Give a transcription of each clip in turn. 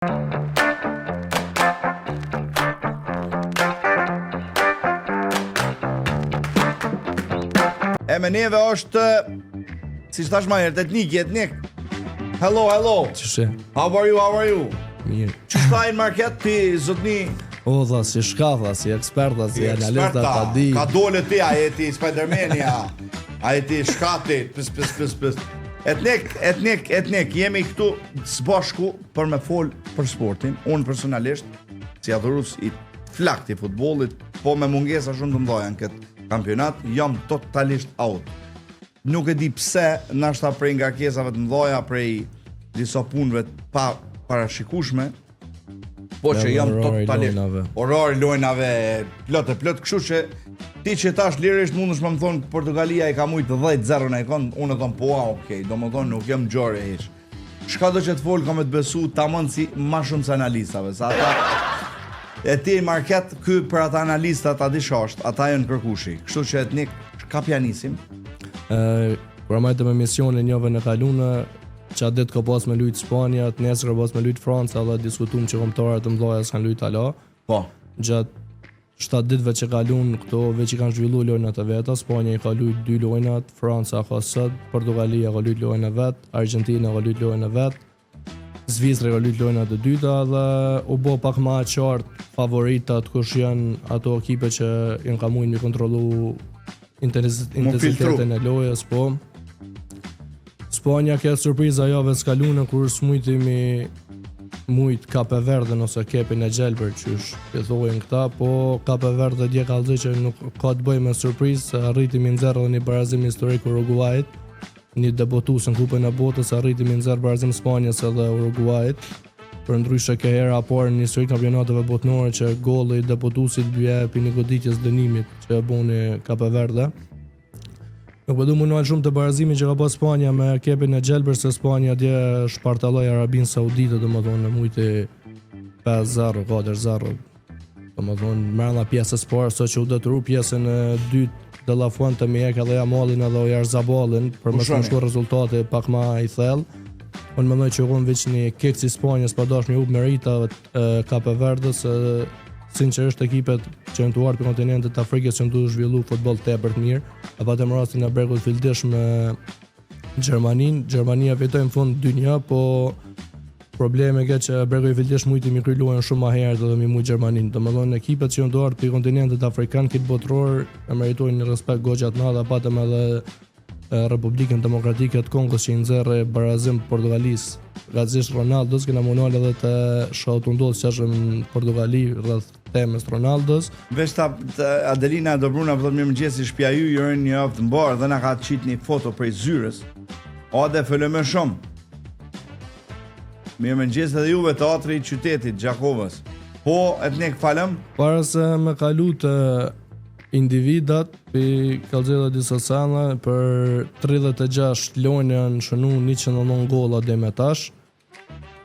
E me neve është, si që thash ma herë, etnik. Hello. Qëshe? How are you? Mirë. Që shtajnë market ti, zotni? O, dha, si shkatha, si eksperta, si analista, ta di. Ka dole ti, a e ti Spider-Mani, a e ti shkati, pës. Etnik, jemi këtu s'bashku për me fol për sportin. Unë personalisht, si adhurus i flakt i futbollit, po me mungesa shumë të mdoja në këtë kampionat, jam totalisht out. Nuk e di pse, nashta prej ngarkesave të mdoja, prej disa punëve pa parashikueshme, po që jam totalisht orari lojnave plot, kështu që ti që tash lirisht mundesh më thonë Portugalia i ka mujt 10-0 në ikon, unë thon po, okay, domethënë nuk jam gjore hiç. Çka do që të fol kam të besu tamam si më shumë se analistave, sa ata e ti market ky për ata analistat a di shosht, ata janë kërkushi. Kështu që etnik ka pianisim. Kur majtë me misionin njove në kalunë, që atë ditë ka pas me lujt Spanja, të nesër ka pas me lujt Franca, dhe diskutum që kombëtarët të mdhoja s'kan lujt ala. Po. Gjatë 7 ditëve që kalun, këto veç i kanë zhvillu lojnat e veta, Spanja i ka lujt 2 lojnat, Franca ka sët, Portugalia ka lujt lojnë e vetë, Argentina ka lujt lojnë e vetë, Zvicra ka lujt lojnat e dyta dhe u bo pak ma qartë favoritat kush janë ato ekipe që janë ka mujnë mi kontrolu intensitetin e lojës, po. Spanja ka surpriza jave s'kalune kur s'mujt Kape Verde ose kepin e gjelbër që i thojnë këta, po Kape Verde dje ka që nuk ka të bëj me surprizë, se arriti mi nxerr edhe një barazim historik Uruguayit, një debutus në kupën e botës, arriti mi nxerr barazim Spanjës edhe Uruguayit, për ndryshe ke hera parë në histori kampionateve botnore që golli i debutusit bie për një goditjes dënimit që e boni Kape Verde. Nuk përdu më nëllë shumë të barazimi që ka pas Spanja me kepin e gjelbër, se Spanja dje shpartaloj Arabin Saudite, dhe më thonë në mujti 5-0, 4-0, dhe më thonë mërëna pjesës parë, so që u deturu pjesën e dytë De La Fuente me eka dhe Jamalin edhe Oyarzabalen, për më shumë shku rezultate pak ma i thellë. Unë mendoj që unë veç një kekë si Spanjës pa dash një hub merita Kape Verdës, sinqerisht ekipet që janë tuar për kontinentet Afrikës që ndu zhvillu futbol tepër të mirë, e patëm rastin e Bregut Fildish me Gjermanin. Gjermania fitoi në fund 2-1, po problemi ke që Bregu i Fildish mujti mi kry luajnë shumë ma herët dhe mi mujt Gjermanin. Domethënë ekipet që janë tuar për kontinentet Afrikan këtë botror e meritojnë një respekt goxhat të madh, patëm edhe Republikën Demokratike të Kongos që i nxerrë barazim Portugalisë. Gazesh Ronaldos që na munduan edhe të shohë ndodh që është në Portugali rreth temës Ronaldos. Veshta Adelina Dobruna thotë mirëmëngjes, shtëpia ju jërën një javë të mbarë dhe na ka qit një foto prej zyrës. Ode fële më shumë. Mirëmëngjes edhe juve teatri i qytetit Gjakovës. Po, etnik falem. Para se me kalu të individat për kalzela disa sana për 36 lojnë janë shënu 109 golla dhe me tash,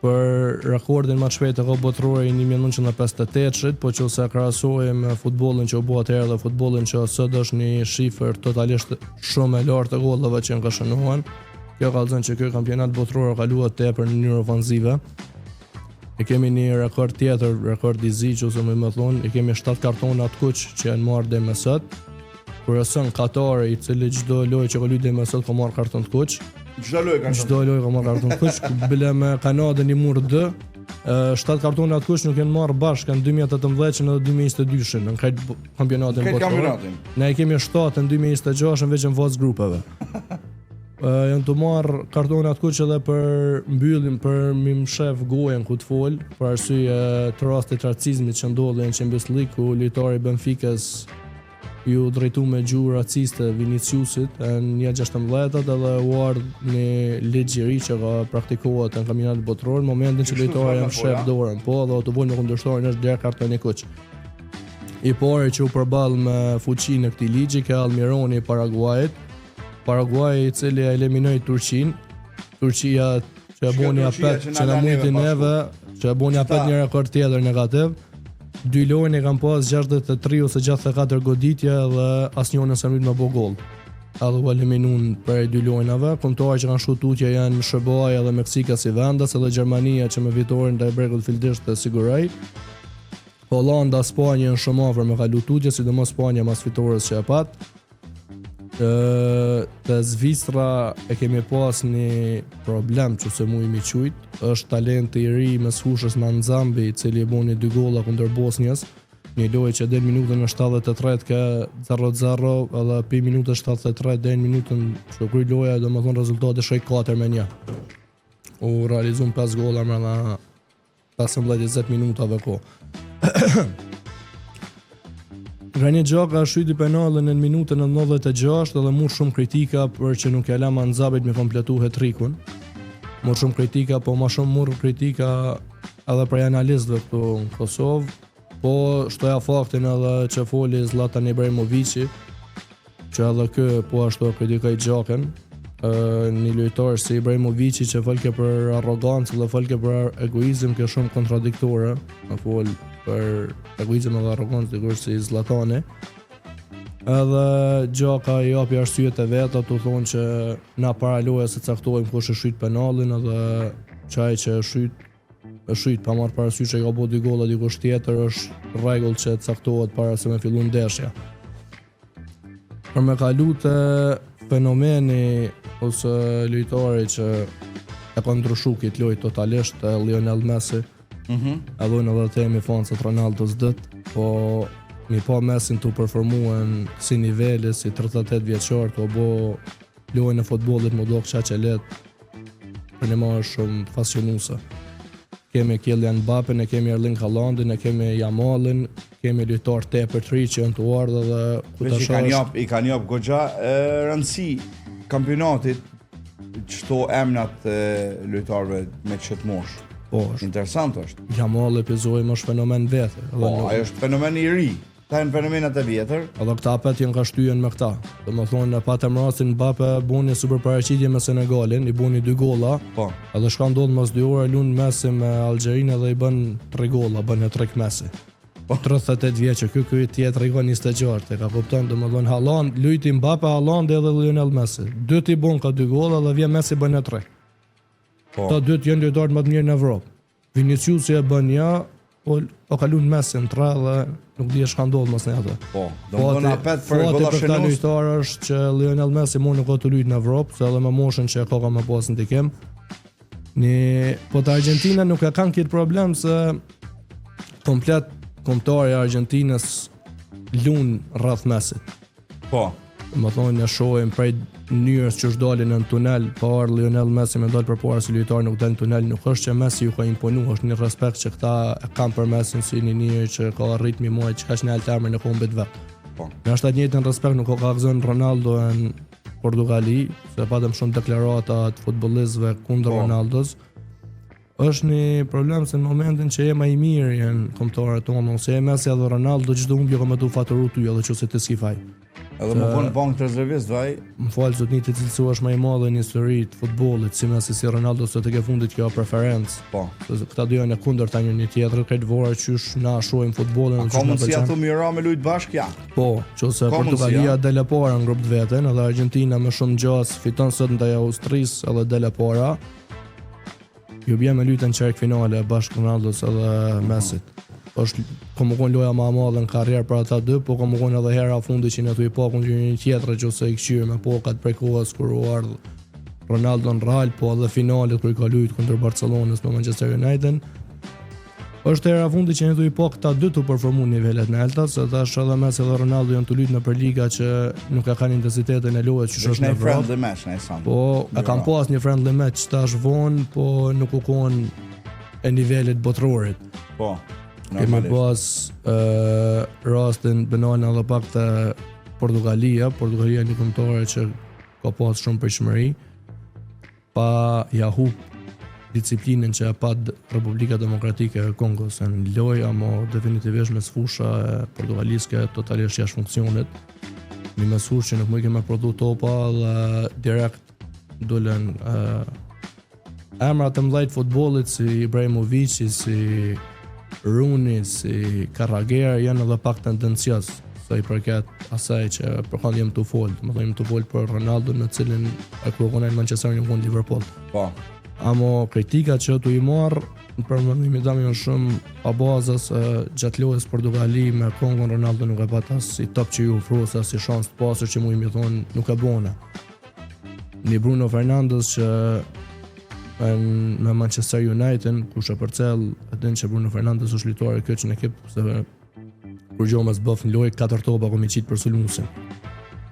për rekordin më të shpejt e ka botrore i 1958, po që ose krahasoj me futbollin që u bë atëherë dhe futbollin që sot është një shifër totalisht shumë e lartë të gollave që janë ka shënuar. Kjo ka thënë që ky kampionat botror ka kaluar tepër në mënyrë ofanzive. E kemi një rekord tjetër, rekord i zi që ose më thonë, e kemi 7 kartona të kuq që janë marrë dhe me sot. Kur ësën Katari, i cili çdo lojë që ka luajtur dhe me sot ka marrë karton të kuq. Çdo lojë ka marrë karton të kuq. Bile me Kanadën i murë D, 7 kartona të kuq nuk janë marrë bashkë në 2018 në 2022 në këtë kampionatin botror. Ne kemi 7 në 2026 veç në fazë grupeve. Janë të marrë kartonat kuq edhe për mbyllin, për mi më shef gojen ku të fol, për arsye të rastit racizmit që ndodhe në Champions League, ku lojtari Benficës ju drejtu me gjuhë raciste Viniciusit në 16 edhe u ardhë një ligj i ri që ka praktikohet në kampionatin botror, në momentin që lojtari janë shef dorën, po edhe autobol në kundërshtarin është deri kartoni kuq. I pari që u përball me fuqinë e këtij ligji ka Almironi i Paraguay i cili e eliminoi Turqinë. Turqia që e boni apet që na mujti neve, që e boni apet një rekord tjetër negativ. 2 lojë kanë pas 63 ose 64 goditje dhe asnjëri s'e mund të bëj gol. edhe u eliminun për 2 lojnave. Kombëtarët që kanë shku tutje janë Shqipëria edhe Meksika si vendas, edhe Gjermania që me vitorin ndaj Brekut filldisht të siguroi. Hollanda, Spanja janë shumë afër me kalu tutje, sidomos Spanja mas fitores që e pat. Te Zvicra e kemi pas një problem që se mu imi qujt, është talenti i ri mes fushës Manzambi, i cili e boni 2 golla kundër Bosnjës, një lojë që del minutën në 73 ka 0-0 edhe pi minutën 73 del minutën që kry loja, do më thonë rezultate shoj 4-1. U realizun 5 golla mrena 15-20 minutave ko. Granit Xhaka shyti penalin në minutën e 96 edhe mur shumë kritika për që nuk e la Manzabit me kompletu hat-trickun. Mur shumë kritika, po ma shumë mur kritika edhe për analistëve këtu në Kosovë, po shtoja faktin edhe që foli Zlatan Ibrahimovići, që edhe kë po ashtu kritikoi Xhakën, një lojtar si Ibrahimovići që folke për arrogancë dhe folke për egoizëm që shumë kontradiktore, në fol për egoizëm edhe arrogancë dikur si Zlatani. Edhe Xhaka i japi arsyet e veta, tu thonë që na para lojës se caktojmë kush e shit penallin edhe çaj që e shit pa marrë parasysh që ka bo 2 golla dikush tjetër është rregull që caktohet para se me fillu ndeshja. Për me kalu të fenomeni ose lojtari që e ka ndryshu këtë lojë totalisht Lionel Messi. Edhe unë edhe temi fansat Ronaldos dët, po mi pa Messin të performuen si niveli, si 38 vjeçar, të bo lojën e futbollit më do kësha që let për një marë shumë pasionuse. Kemi Kylian Mbappé, ne kemi Erling Haalandin, ne kemi Yamalin, kemi lojtar tepër të ri që janë të ardhur dhe ku tash i kanë jap goxha rëndësi kampionatit çto emrat lojtarëve me çet mosh. Po, interesant është. Yamal epizodi më është fenomen vetë. Po, ai është fenomen i ri. Ta janë fenomenat e vjetër. Edhe këta apet janë ka shtyjen me këta. Dhe më thonë, patëm rastin Mbappé buni super paraqitje me Senegalin, i buni 2 golla. Po. Edhe shka ndodh mas 2 orë, lun Messi me Algerinë dhe i bën 3 golla, bën hat-trick Messi. 38 vjeçë, ky tjetër i ka 24, ka kupton, domethënë Haaland, lujti Mbappé, Haaland edhe Lionel Messi. Dy ti bën ka 2 golla dhe vjen Messi bën hat-trick. Po. Ta dy janë lojtarët më të mirë në Evropë. Vinicius e bën ja, o kalun Messi në 3 dhe nuk di çka ndodh mos në atë. Po, domethënë apet për golla shënues. Lojtar është që Lionel Messi mund nuk ka të luajë në Evropë, se edhe me moshën që ka më pas ndikim. Po të Argentina nuk e kanë këtë problem se komplet kombëtari i Argentinës lun rreth Messit. Po. Më thonë në shohim prej mënyrës që është dalin në tunel, por Lionel Messi me dalë përpara si lojtar nuk dal në tunel, nuk është që Messi ju ka imponu, është një respekt që këta e kanë për Messin si një njeri që ka ritmi muaj që ka në altarme në kombit vet. Po. Në ashtë atë njëjtën respekt nuk ka gëzon Ronaldo në Portugali, se patëm shumë deklarata të futbollistëve kundër Ronaldos. Është një problem se në momentin që je më i mirë janë kombëtarët tonë, ose Messi edhe Ronaldo çdo humbje ka më tu faturu ty edhe çose të skifaj. Edhe më vonë bank të rezervist vaj. Më falë zotni të cilësu është më i madhe në histori të futbollit, si Messi si Ronaldo sot e ke fundit kjo preferencë. Po. Këta dy janë e kundërta një tjetrit, këtë vora qysh na shohim futbollin. Ka mundësi ato mira me lujt bashkë ja. Po, qose Portugalia dele para në grup të veten, edhe Argentina më shumë gjas fiton sot ndaj Austrisë edhe dele para. Ju bie me lutën çerk finale bashkë Ronaldos edhe Messit. Është komo kon loja më e madhe në karrierë për ata dy, po komo kon edhe hera fundi që në aty po kundër një tjetër që ose i këshir me pokat prej kohës kur u ardh Ronaldo në Real, po edhe finalet kur i ka luajtur kundër Barcelonës me Manchester United. Është hera fundi që në aty po këta dy të performuan nivelet në alta, se tash edhe Messi dhe Ronaldo janë të luajtur në për liga që nuk e kanë intensitetin e lojës që është në friendly match në Isan. Po, e kanë pas një friendly match tash vonë, po nuk u kon e nivelit botrorit. Po. Kemi pas rastin bënojnë edhe pak të Portugalia një kombëtare që ka pas shumë përshmëri, pa jahu disiplinën që e pat Republika Demokratike e Kongos në loja, mo definitivisht mes fusha e portugaliske totalisht jashtë funksionit. Një mes fushë që nuk më kemë prodhu topa dhe direkt dolen emrat e mëdhej futbollit si Ibrahimović, si Rooney, si Carragher janë edhe pak tendencios. sa i përket asaj që përkand jam të fol, më thonë të fol për Ronaldo në cilin e kërkon Manchester United në Liverpool. Po. Amo kritika që tu i marr për mendimin tim janë shumë pa bazës. Gjatë lojës Portugali me Kongon Ronaldo nuk e pat as si top që ju ofrua as si shans të pasur që më thonë nuk e bona. Ni Bruno Fernandes që me Manchester United kush e përcjell e din që Bruno Fernandes është lojtar i këç në ekip se kur Gjomas bëf në lojë 4 topa ku mi qit për sulmuesin.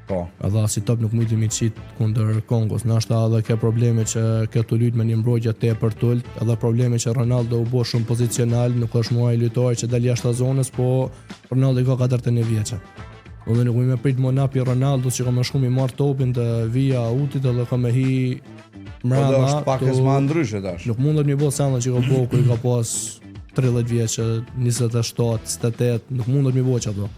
Po. Edhe si top nuk mujti mi qit kundër Kongos. Nashta edhe ke probleme që këtu lut me një mbrojtje tepër tult, edhe probleme që Ronaldo u bë shumë pozicional, nuk është më ai lojtar që dal jashtë zonës, po Ronaldo ka 49 vjeç. Unë nuk më prit Monapi Ronaldo që ka më shumë i marr topin të via utit edhe ka më hi mbrapa. Po është pak më ndryshe tash. Nuk mundet më bëj sallën që ka bëu kur i ka pas 30 vjeç, 27, 28, nuk mundet më bëj ato.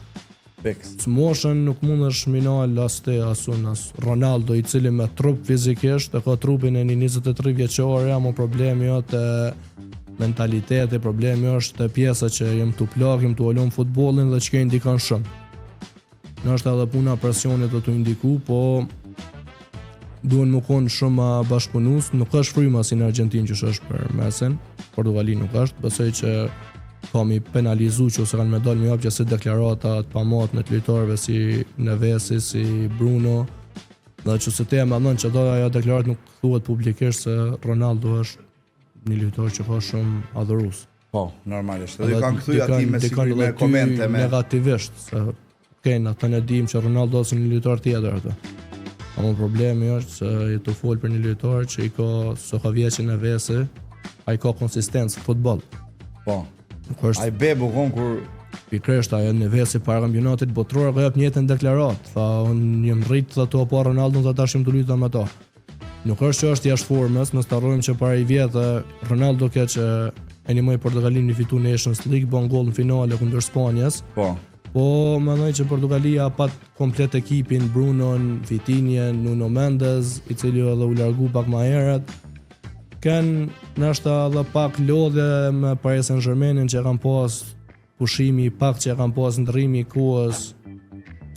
Moshën nuk mund është minal as te asun as Ronaldo i cili me trup fizikisht e ka trupin e një 23 vjeçore, ama problemi është mentaliteti, problemi është pjesa që jem të plak, jem të olon futbollin dhe që indikan shumë. Nështë edhe puna presionit të indiku, po duhen më konë shumë bashkëpunus, nuk është fryma si në Argentinë që është për mesin, Portugali nuk është, besoj që kam i penalizu që ose kanë me dalë mi apë që si deklarata të pamat në të lojtarëve si Nevesi, si Bruno, dhe që se te e madhën që ajo deklarat nuk thuhet publikisht se Ronaldo është një lojtar që ka shumë adhurus. Po, normalisht. Dhe kanë këthuj ati me siguri me komente me... negativisht, se kena të në dim që Ronaldo është një lojtar tjetër ato. Ama problemi është se i të folë për një lojtar që i ka soka vjeqin Nevesi, a i ka konsistencë në futbol. Po. Ai bebu kur pikërisht ajo Nevesi para kampionatit botror ka jap njëjtën deklarat. Tha unë jam rrit të ato pa Ronaldo ta dashim të lutem me ato. Nuk është që është jashtë formës, mos harrojmë që para i vjet Ronaldo ka që animoi Portugalin në fitu Nations League, bën gol në finale kundër Spanjës. Po. Po mendoj që Portugalia pat komplet ekipin, Brunon, Vitinien, Nuno Mendes, i cili edhe u largu pak më herët. Kanë nështë edhe pak lodhe me Paris Saint-Germainin që kanë pas pushimi pak që kanë pas ndrrimi i kohës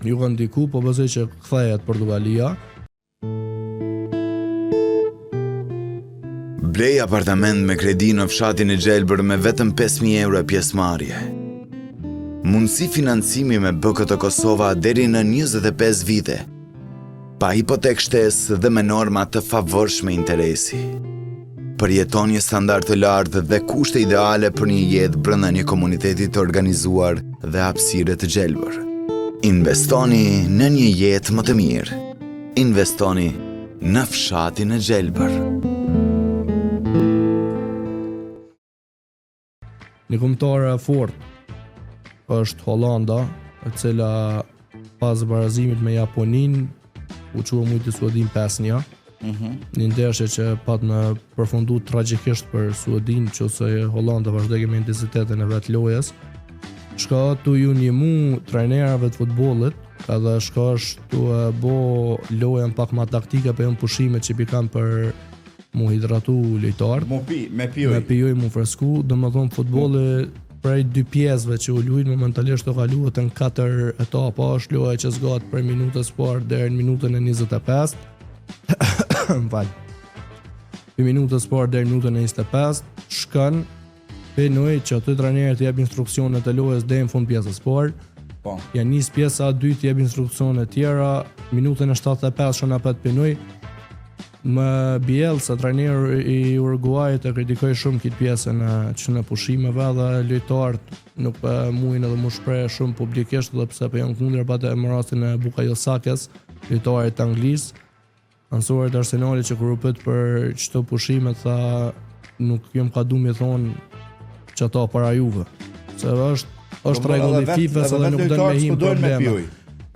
ju kanë ndiku, po besoj që kthehet Portugalia. Blej apartament me kredi në fshatin e Gjelbër me vetëm 5.000 euro pjesëmarrje. Mundësi financimi me BKT Kosova deri në 25 vite, pa hipotek shtesë dhe me norma të favorshme interesi. Përjeton një standard të lartë dhe kushte ideale për një jetë brenda një komuniteti të organizuar dhe hapësire të Gjelbër. Investoni në një jetë më të mirë. Investoni në fshatin e Gjelbër. Një kombëtare fort është Hollanda, e cila pas barazimit me Japonin u çua mujtë Suedin 5-1. Një ndeshje që pat me përfundu tragjikisht për Suedin, që ose Hollanda vazhdoi me intensitetin e vet lojës. Shka tu ju njëmu trajnerave të futbollit, edhe shka është tu e bo lojën pak ma taktike për jënë pushimet që pikan për mu hidratu lojtarë. Me pijoj. Me pijoj mu fresku, dhe më thonë futbolli prej 2 pjesëve që u lujnë momentalisht të kaluat në 4 etapa, është loja që zgat për minutës parë deri në minutën e 25. Për minutës parë deri në minutën e 25, shkën penoj që aty trajneri të jep instruksionet e lojës deri në fund pjesës parë. Po. Ja nis pjesa e dytë të jep instruksionet tjera, minutën e 75 shon apet penoj. Më Bielsa, trajneri i Uruguayit, e kritikoi shumë këtë pjesën që në pushimeve dhe lojtarët nuk mujnë edhe më shpreh shumë publikisht edhe pse po janë kundër patë në rastin e Bukayo Sakes, lojtarit anglis. Anësorët e Arsenalit që kur u pyet për çdo pushime tha nuk jam ka du mi thonë që ato para juve. Se është rregulli i FIFA-s dhe nuk do me him probleme.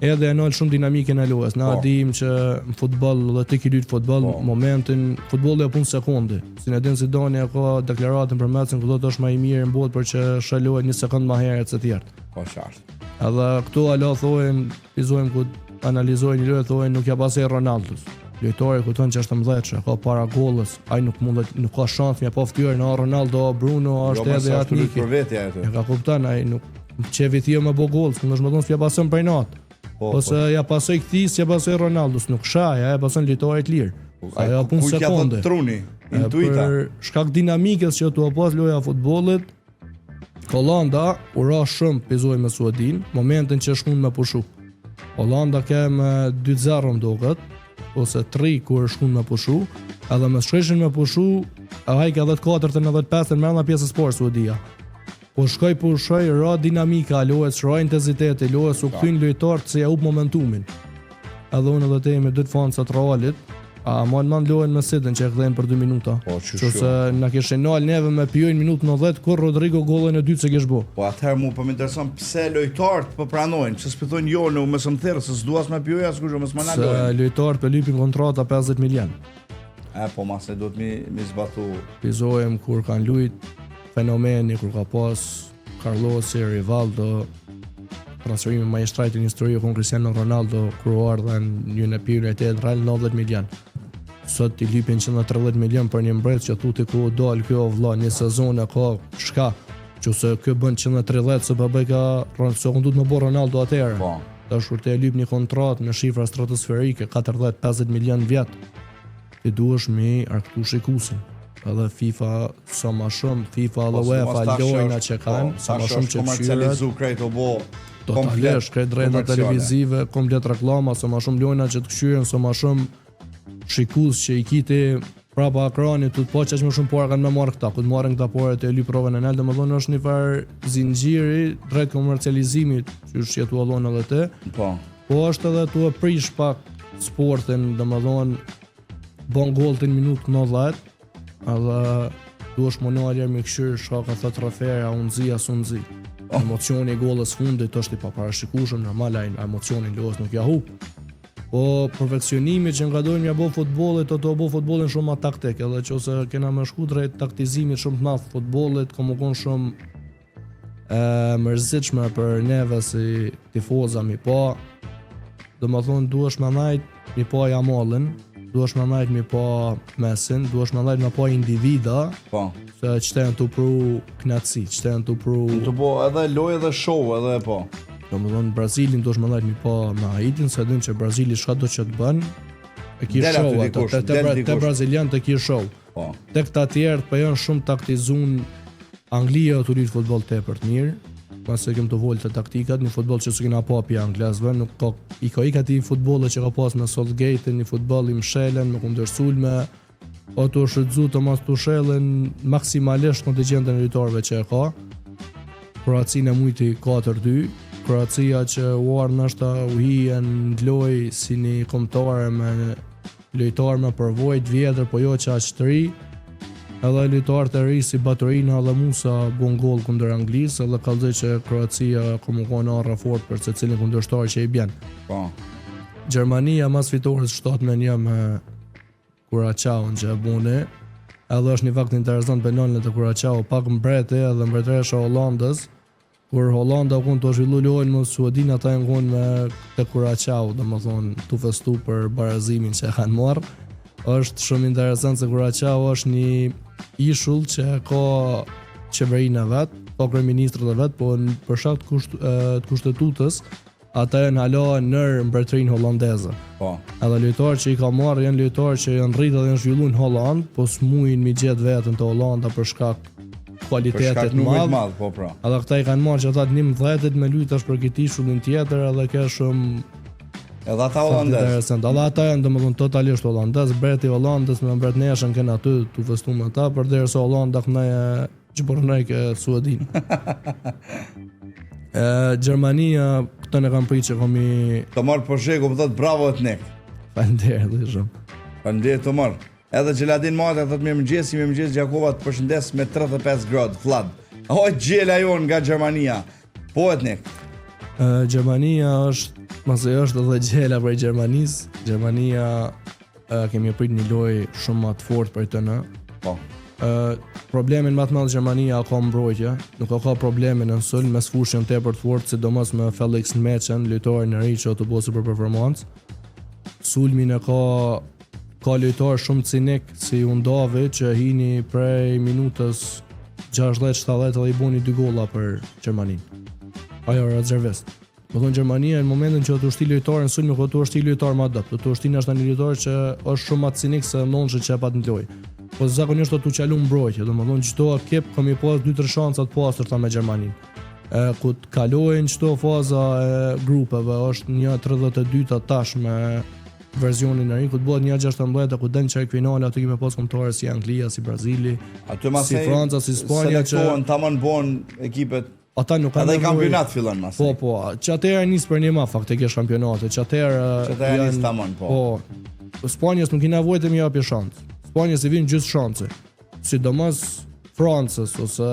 Edhe e nol shumë dinamikën e lojës. Na dim që në futboll dhe ti ki lyt futboll momentin futbolli është punë sekondi. Zinedine Zidane ka deklaratën për Messin ku thotë është më i mirë në botë për që shalohet 1 sekond më herët se të tjerët. Po qartë. Edhe këtu ala thonë, vizojmë ku analizojnë lojë thonë nuk ja pasoi Ronaldos. Lojtari kujton që është 19, ka para gollës, ai nuk ka shans me pa ftyrë në Ronaldo, Bruno është edhe atniki. Për vetë atë. E ka kupton ai nuk Qevi thio me bo gol, s'më është më thonë s'ja pason prej natë. Ose ja pasoj këti, s'ja pasoj Ronaldo, s'nuk shaja, ja pason lojtarit lirë. Ajo punë sekonde. Ku t'ja thot truni, intuita. Për shkak dinamikës që tu pas loja futbollit, Hollanda u ra shumë pizoj me Suedin, momentin që shkun me pushu. Hollanda ke me 2-0 mdoket, ose 3 kur shkun me pushu, edhe me shkreshin me pushu, ai ka 14 në 15 në mërëna pjesës parë Suedia. Po shkoj pushoj, ra dinamika, lojes, ra intensiteti, lojes u këthyn lojtarët se ja up momentumin. Edhe unë edhe te me 2 fansat Realit, a ma në lojen me Cityn që e këdhen për 2 minuta. Po, Qëse na kishin nal neve me pjojnë minutë 90, kur Rodrigo gollën e dytë se kish bo. Po atëherë mu po më intereson pse lojtarët po pranojnë, që s'pithojnë jo në më së më thirë, se s'duas me pjoja, s'kush më s'ma na Se lojnë. lojtarët për lypin kontrata 50 milion. Po ma se do të mi zbatu. Pizohem kur kanë lujt fenomeni, kur ka pas Carlos, Rivaldo, transferimi majstrajt në histori kon Cristiano Ronaldo kruar dhe në një në pyrën e të Real 90 milion. Sot t'i lypin 130 milion për një mbret që thuti ku dal kjo vlla një sezon e ka shka. Qëse kjo bën 130 se bëj ka se du të më bo Ronaldo atëherë. Po. Tash kur të lyp një kontratë me shifra stratosferike 40-50 milion vjet. Ti duhesh me arktu shikusin. Edhe FIFA sa ma shumë, FIFA dhe UEFA lojna që kanë, sa ma shumë që komercializu krejt o bo totalisht, krejt drejta televizive, komplet reklama, sa ma shumë lojna që të këshyren, sa ma shumë shikus që i kiti prapa ekranit, të të po që më shumë porë kanë me marrë këta, ku të marrën këta porë të lyp provën e nel, dhe më thonë është një farë zinxhiri drejt komercializimit, që është jetu allon edhe te, po është edhe tu e prish pak sportin, dhe më thonë bon gol të në minutë 90, edhe du është monarja me këshyrë shka thot trofeja, unë zi, as unë zi. Emocioni i gollës fundit është i paparashikueshëm, normal ai emocioni lojës nuk ja hub. Po perfeksionimi që nga dojnë mja bo futbollit, të bo futbollin shumë ma taktik, edhe që ose kena me shku drejt taktizimit shumë të madh futbollit, ka më konë shumë mërzitshme për neve si tifoza mi pa. Do më thonë duhesh me najt mi pa Jamallin, duhesh me najt mi pa Messin, duhesh me najt mi pa individa, se qëtejnë të pru knatësi, qëtejnë të pru... Të po edhe loj edhe show edhe po. Do më thonë Brazilin duhesh me najt mi pa me Haitin, se din që Brazili shka do që të bën, e ki show atë, te Brazilian të ki show. Te këta tjertë për janë shumë taktizun, Anglia të rritë futbol të e për të mirë, pas e kem të volë të taktikat, një futbol që s'u kena pa pi anglesve, nuk ka i ka ti futbolle që ka pas me Southgate, një futbol i mshelen, me kundërsulme, o të shëtzu Thomas Tuchelen maksimalisht kontingentën e lojtarëve që e ka. Kroacia e mujti 4-2, Kroacia që uar nështë u hien loj si një kombëtare me lojtarë me përvojt vjetër, po jo që aq të ri. Edhe lojtarët e ri si Baturina dhe Musa bon gol kundër Anglisë, edhe ka dhe që Kroacia komunikon arra fort për se cilin kundërshtar që i bjen. Gjermania mas fitores 7-1 me Kuraçaun që e bune, edhe është një fakt interesant penalën e Kuraçao pak mbrete edhe mbretëresha Hollandës, kur Hollanda u konë të zhvillu lojnë më Suedin, ata e ngonë me të Kuraçao, dhe më thonë tu festu për barazimin që e kanë marrë. Është shumë interesant se Kuraçao është një ishull që ka qeverinë e vetë, ka kryeministrët e vetë, po për shkak të kushtetutës, ata janë hala nër mbretërinë hollandeze. Edhe lojtarë që i ka marrë janë lojtarë që janë rritë dhe janë zhvilluar në Holland, po s'mujnë mi gjetë vetën të Hollanda për shkak kualitetit madh. Edhe këta i kanë marrë që ata të 11 me lujtash për këtë ishullin tjetër, edhe ka shumë edhe ata holandez. Edhe ata janë domethënë totalisht holandez, breti holandez me mbretneshën kanë aty tu festu me ata, përderisa Hollanda kënaje çbornaj ke Suedin. Gjermania këtë ne kanë pritë që komi të marrë për shegu, më thot bravo etnik. Faleminderit shumë. Faleminderit të marrë. Edhe Gjeladin Mate thot mirëmëngjes Gjakova të përshëndes me 35 gradë flad. O gjela jon nga Gjermania. Po etnik. Gjermania është edhe gjela për Gjermanisë. Gjermania kemi prit një lojë shumë më të fortë për të në. Po. Problemin më të madh Gjermania ka mbrojtja, nuk ka problemin në sulm mes fushën tepër të fortë, sidomos me Felix Mechen, lojtarin e ri që të bëjë për performancë. Sulmin e ka lojtar shumë cinik si Undavi që hini prej minutës 60-70 dhe i boni 2 golla për Gjermaninë. ajo rezervist. Do thonë Gjermania në momentin që do të ushti lojtarën sulm nuk do të ushti lojtar më adopt, do të ushti është një lojtar që është shumë më cinik se nonshë që pat në lojë. Po zakonisht do të çalu mbrojtje, domethënë çdo ekip kemi pas 2-3 shansa të pastërta me Gjermaninë. Ku të kalojnë çdo faza e grupeve, është një 32 tash me versionin e ri, ku të bëhet një 16 ku den çaj finale, aty kemi pas kombëtare si Anglia, si Brazili, si Franca, si Spanja që selektohen tamam bon ekipet. Ata nuk kanë edhe kampionat fillon mas. Po, që atëherë nis për një më faktikisht kampionate, që atëherë nis tamam, po. Spanjës nuk i nevojë të më japë shans. Spanjës i vin gjithë shanse. Sidomos Francës ose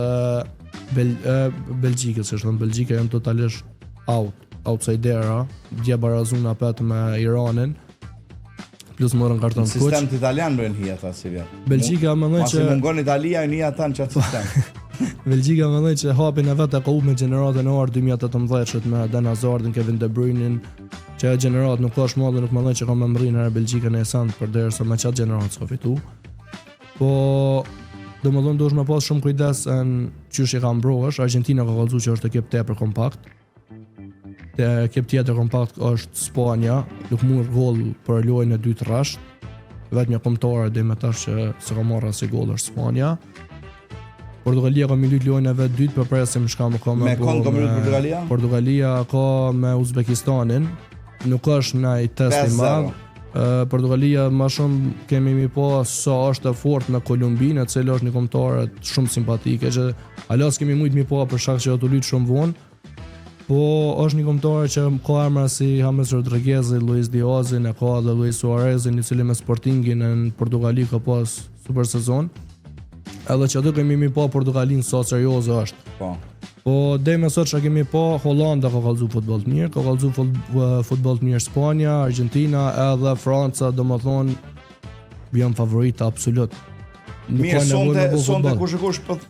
Belgjikës, është në Belgjika janë totalisht outsidera, dje barazun apet me Iranin. Plus morën karton kuq. Sistem italian bën hi ata si vjen. Belgjika mendon që mungon Italia ni ata në çat sistem. Belgjika mendon që hapin e vetë ka u me gjeneratën e orë 2018 me Dan Hazardin, Kevin De Bruyne, që gjenerat nuk ka shmallë, nuk mendon që ka më mbërrin herë Belgjika në esant përderisa me çat gjenerat s'ka fitu. Po domethënë duhesh me pas shumë kujdes në çysh i ka mbrohesh. Argentina ka kallëzuar që është ekip tepër kompakt. Ekip tjetër kompakt është Spanja, nuk mund gol për lojën e dytë rresht. Vetëm një kombëtare deri më tash që s'ka marrë asnjë gol është Spanja. Portugalia ka minut lojën e vet dytë, për presim çka më ka me kon ka minut Portugalia? Portugalia ka me Uzbekistanin. Nuk është ndaj test i madh. Portugalia më shumë kemi mi pa sa është e fortë me Kolumbinë, e cila është një kombëtare shumë simpatike që alas kemi shumë mi pa për shkak që ato lut shumë vonë. Po është një kombëtare që ka emra si James Rodriguez, Luis Diaz, e ka edhe Luis Suarez, i cili me Sportingin në Portugali ka pas super sezon. Edhe që aty kemi mi pa Portugalin sa serioze është. Po deri më sot që kemi pa Hollanda ka kallëzu futboll të mirë, ka kallëzu futboll të mirë Spanja, Argentina edhe Franca, domethënë janë favorita absolut. Mirë, sonte kush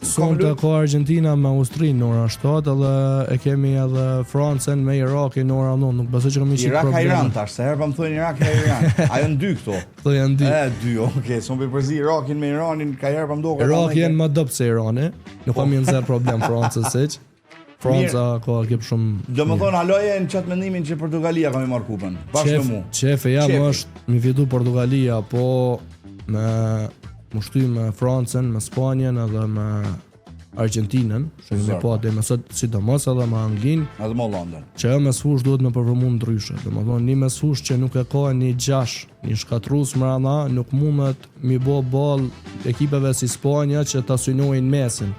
sonte ka Argentina me Austrinë në orën 7 edhe e kemi edhe Francën me Irakin në orën 9, nuk besoj që kemi Irak ka Iran tash, se herë pa më thonë Irak ka Iran. Ajo në 2 këto. Këto janë 2. 2, okay, son përzi Irakin me Iranin, ka herë pa më ndokë. Iraki janë më dobët se Irani, nuk kam një problem Francës siç. Franca ka ekip shumë. Domethënë haloje në çat mendimin që Portugalia ka më marr kupën. Bashkë me mua. Shefi jam është mi fitu Portugalia, po me mushty me Francën, me Spanjën edhe me Argentinën, që kemi pa dhe me sot sidomos edhe me Anglinë, edhe me Hollandën. Që ajo mesfush duhet me përformu ndryshe. Domethënë një mesfush që nuk e ka një 6, një shkatrues mbrana, nuk mundet mi bë ball ekipeve si Spanja që ta synojnë mesin.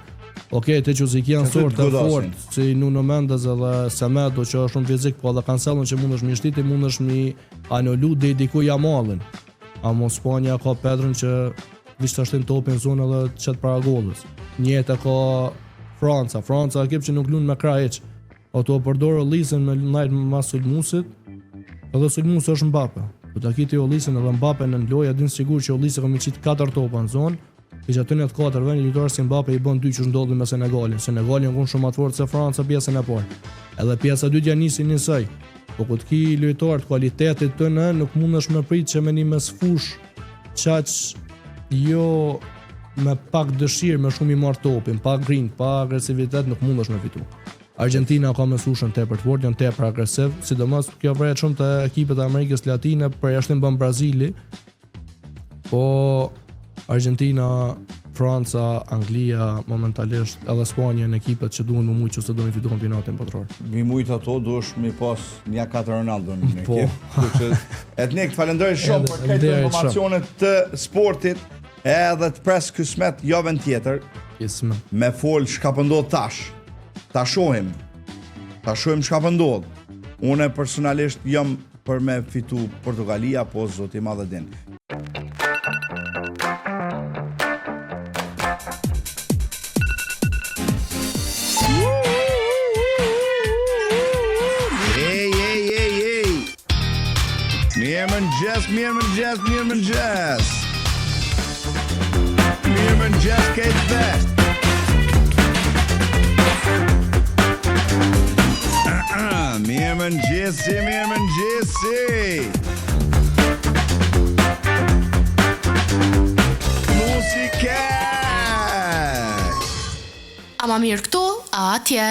Okej, te që janë sortë të fortë, si Nuno Mendes edhe Semedo që është shumë fizik, po edhe Cancelo që mundesh mi shtiti, mundesh mi anolu dhe i dikuj Jamalin. Amo Spanja ka Pedrin që vishtë ashtin topin zonë edhe qëtë para gollës. Njëtë ka Franca ekip që nuk lunë me kraj eq. Ato përdorë Olisën me najtë mas Sulmusit, edhe Sulmus është Mbappe. Po ta kiti Olisën edhe Mbappe në lojë, din sigur që Olisë ka mi qitë 4 topa në zonë, i që aty në të 4 vend, lojtarë si Mbappe i bën 2 që ndodhi me Senegalin. Senegalin kënë shumë atë fortë se Franca pjesën e parë. Edhe pjesa 2 janë nisin njësaj. Po këtë ki lojtarë të kualitetit të në, nuk mundesh me prit që me një mesfush qaq jo me pak dëshirë, me shumë i marrë topin, pak grind, pak agresivitet, nuk mundesh me fitu. Argentina ka mesfushën tepër të fortë, janë tepër agresiv, sidomos kjo vret shumë të ekipet e Amerikës Latine, përjashtim bën Brazili. Po Argentina, Franca, Anglia, momentalisht edhe Spanja në ekipet që duhen më mujtë që se do një fitu kampionatin botror. Mi mujtë ato, duhesh mi pas një 4 Ronaldo në ekip. Etnik, të falenderoj shumë për këtë informacionet të sportit, edhe të pres kësmet javën tjetër, me fol çka po ndodh tash. Ta shohim çka po ndodh. Unë personalisht jam për me fitu Portugalia, po zoti madhe din. Mirëmëngjes Kate Best. Mirëmëngjesi. Muzikë. Ama mirë këtu, a atje.